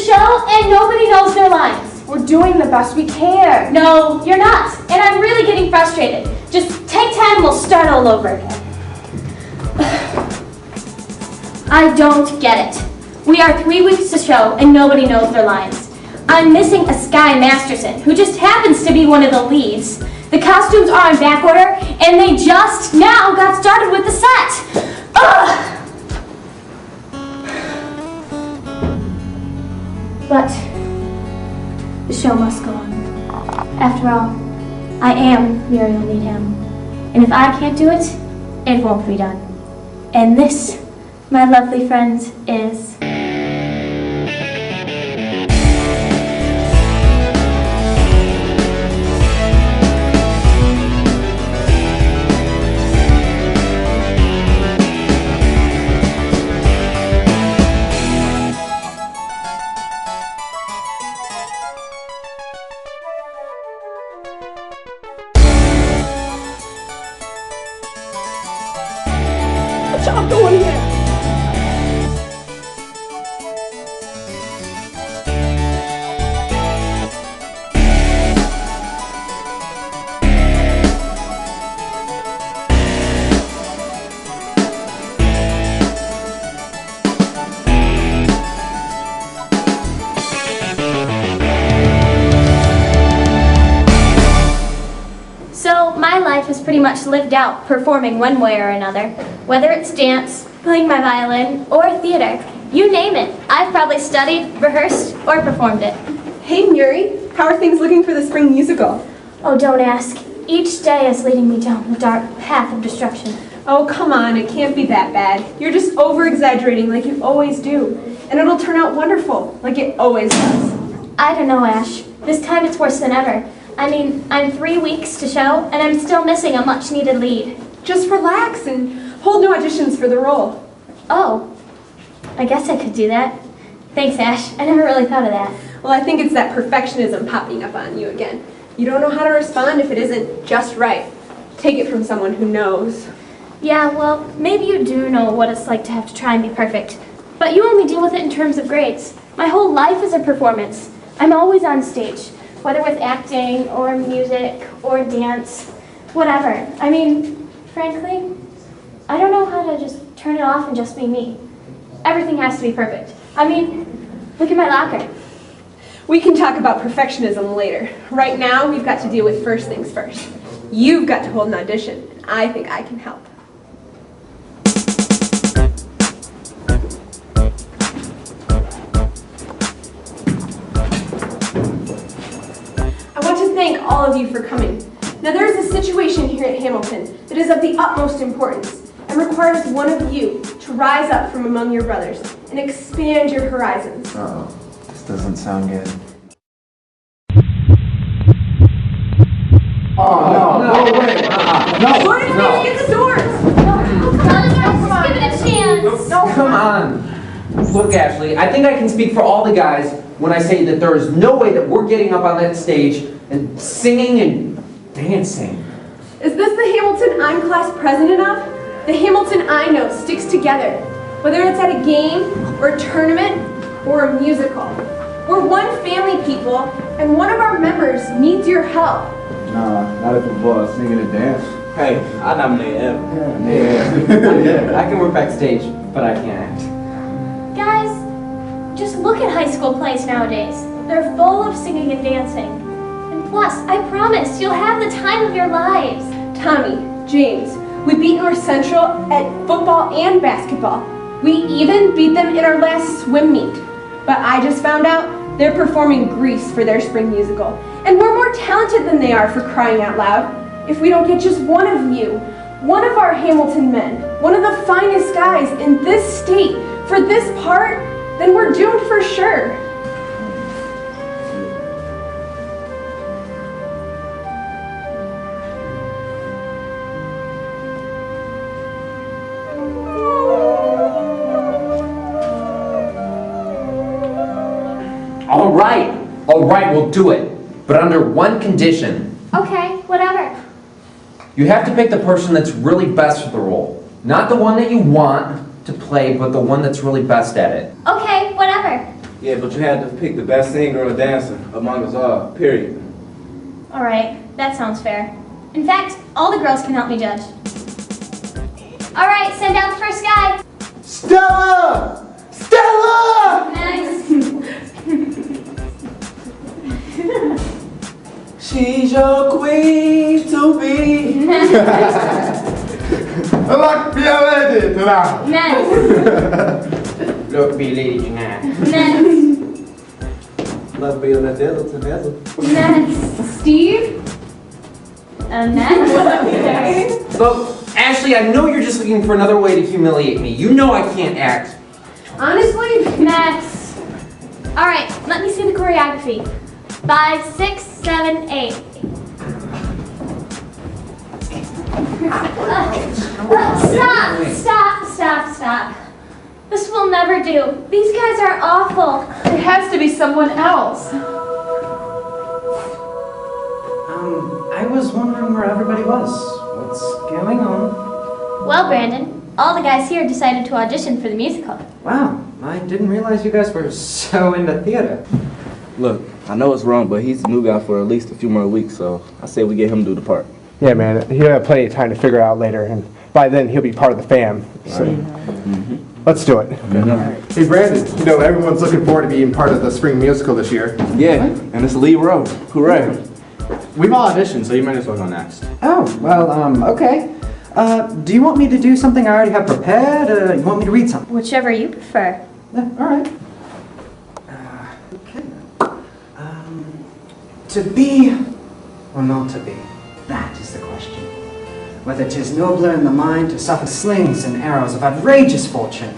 show and nobody knows their lines. We're doing the best we can. No, you're not. And I'm really getting frustrated. Just take 10 and we'll start all over again. I don't get it. We are 3 weeks to show and nobody knows their lines. I'm missing a Sky Masterson, who just happens to be one of the leads. The costumes are in back order, and they just now got started with the set. Ugh! But the show must go on. After all, I am Muriel Needham. And if I can't do it, it won't be done. And this, my lovely friends, is... What y'all doing here? So, my life is pretty much lived out performing one way or another. Whether it's dance, playing my violin, or theater, you name it. I've probably studied, rehearsed, or performed it. Hey, Muriel, how are things looking for the spring musical? Oh, don't ask. Each day is leading me down the dark path of destruction. Oh, come on, it can't be that bad. You're just over-exaggerating like you always do. And it'll turn out wonderful, like it always does. I don't know, Ash. This time it's worse than ever. I mean, I'm 3 weeks to show, and I'm still missing a much-needed lead. Just relax and hold new auditions for the role. Oh, I guess I could do that. Thanks, Ash. I never really thought of that. Well, I think it's that perfectionism popping up on you again. You don't know how to respond if it isn't just right. Take it from someone who knows. Yeah, well, maybe you do know what it's like to have to try and be perfect. But you only deal with it in terms of grades. My whole life is a performance. I'm always on stage, whether with acting or music or dance, whatever. I mean, frankly, I don't know how to just turn it off and just be me. Everything has to be perfect. I mean, look at my locker. We can talk about perfectionism later. Right now, we've got to deal with first things first. You've got to hold an audition, and I think I can help. I want to thank all of you for coming. Now, there is a situation here at Hamilton that is of the utmost importance and requires one of you to rise up from among your brothers and expand your horizons. Oh, this doesn't sound good. Oh, no way. No, Boys, get the doors. Come on, give it a chance. No, come on. Look, Ashley, I think I can speak for all the guys when I say that there is no way that we're getting up on that stage and singing and dancing. Is this the Hamilton I'm class president of? The Hamilton I know sticks together, whether it's at a game or a tournament or a musical. We're one family, people, and one of our members needs your help. Nah, not if it was singing and dance. Hey, I nominate him. Yeah. I can work backstage, but I can't act. Guys, just look at high school plays nowadays. They're full of singing and dancing. And plus, I promise, you'll have the time of your lives. Tommy, James, we beat North Central at football and basketball. We even beat them in our last swim meet. But I just found out they're performing Grease for their spring musical. And we're more talented than they are, for crying out loud. If we don't get just one of you, one of our Hamilton men, one of the finest guys in this state for this part, then we're doomed for sure. All right, we'll do it. But under one condition. Okay, whatever. You have to pick the person that's really best for the role. Not the one that you want to play, but the one that's really best at it. Okay, whatever. Yeah, but you had to pick the best singer or dancer among us all, period. All right, that sounds fair. In fact, all the girls can help me judge. All right, send out the first guy. Stella! Stella! Nice. She's your queen to be. Like your lady tonight. Next. Look, me, lady tonight. Next. Love being a devil together. Next. Steve? Next. Look, Ashley, I know you're just looking for another way to humiliate me. You know I can't act. Honestly? Next. All right, let me see the choreography. 5, 6, 7, 8. Stop. This will never do. These guys are awful. There has to be someone else. I was wondering where everybody was. What's going on? Well, Brandon, all the guys here decided to audition for the musical. Wow, I didn't realize you guys were so into theater. Look, I know it's wrong, but he's the new guy for at least a few more weeks, so I say we get him to do the part. Yeah, man, he'll have plenty of time to figure it out later, and by then he'll be part of the fam. So, let's do it. Hey, Brandon, you know, everyone's looking forward to being part of the spring musical this year. Yeah, and it's the lead role. Hooray. We've all auditioned, so you might as well go next. Oh, well, okay. Do you want me to do something I already have prepared, or you want me to read something? Whichever you prefer. Yeah, all right. Okay. To be or not to be, that is the question. Whether 'tis nobler in the mind to suffer slings and arrows of outrageous fortune,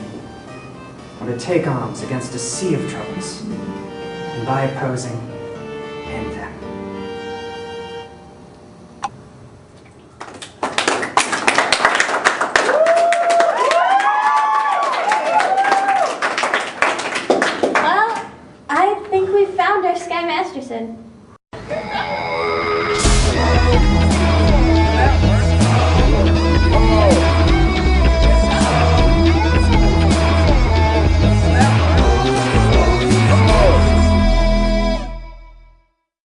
or to take arms against a sea of troubles, and by opposing, end them. Well, I think we found our Sky Masterson.